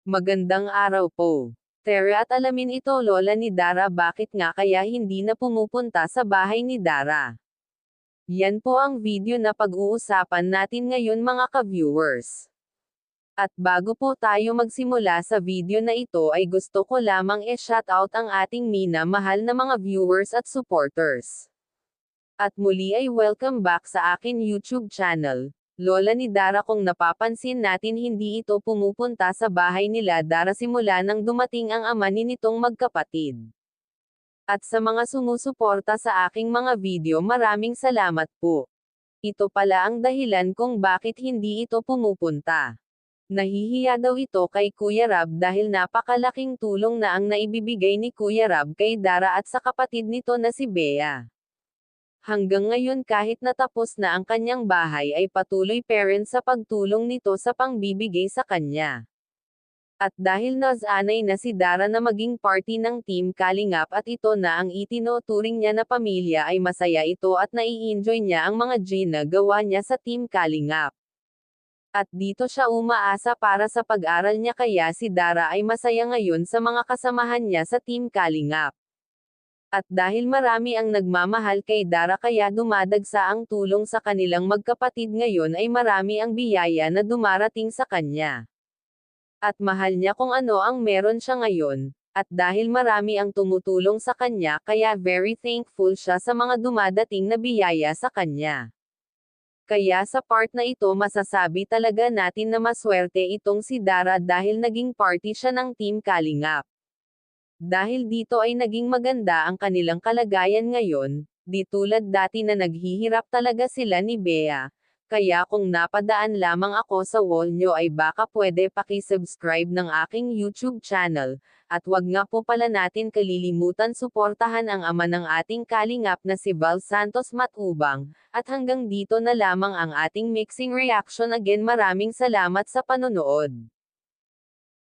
Magandang araw po. Tara at alamin ito lola ni Dara, bakit nga kaya hindi na pumupunta sa bahay ni Dara. Yan po ang video na pag-uusapan natin ngayon mga ka-viewers. At bago po tayo magsimula sa video na ito ay gusto ko lamang i-shoutout ang ating minamahal na mga viewers at supporters. At muli ay welcome back sa akin YouTube channel. Lola ni Dara, kung napapansin natin hindi ito pumupunta sa bahay nila Dara simula nang dumating ang ama ni nitong magkapatid. At sa mga sumusuporta sa aking mga video, maraming salamat po. Ito pala ang dahilan kung bakit hindi ito pumupunta. Nahihiya daw ito kay Kuya Rab dahil napakalaking tulong na ang naibibigay ni Kuya Rab kay Dara at sa kapatid nito na si Bea. Hanggang ngayon kahit natapos na ang kanyang bahay ay patuloy pa rin sa pagtulong nito sa pangbibigay sa kanya. At dahil nasanay na si Dara na maging party ng Team Kalingap at ito na ang itinuturing niya na pamilya, ay masaya ito at nai-enjoy niya ang mga ginagawa niya sa Team Kalingap. At dito siya umaasa para sa pag-aral niya, kaya si Dara ay masaya ngayon sa mga kasamahan niya sa Team Kalingap. At dahil marami ang nagmamahal kay Dara kaya dumadagsa ang tulong sa kanilang magkapatid, ngayon ay marami ang biyaya na dumarating sa kanya. At mahal niya kung ano ang meron siya ngayon, at dahil marami ang tumutulong sa kanya kaya very thankful siya sa mga dumadating na biyaya sa kanya. Kaya sa part na ito masasabi talaga natin na maswerte itong si Dara dahil naging party siya ng Team Kalingap. Dahil dito ay naging maganda ang kanilang kalagayan ngayon, di tulad dati na naghihirap talaga sila ni Bea. Kaya kung napadaan lamang ako sa wall nyo ay baka pwede paki-subscribe ng aking YouTube channel, at wag nga po pala natin kalilimutan suportahan ang ama ng ating Kalingap na si Val Santos Matubang, at hanggang dito na lamang ang ating mixing reaction. Again, maraming salamat sa panonood.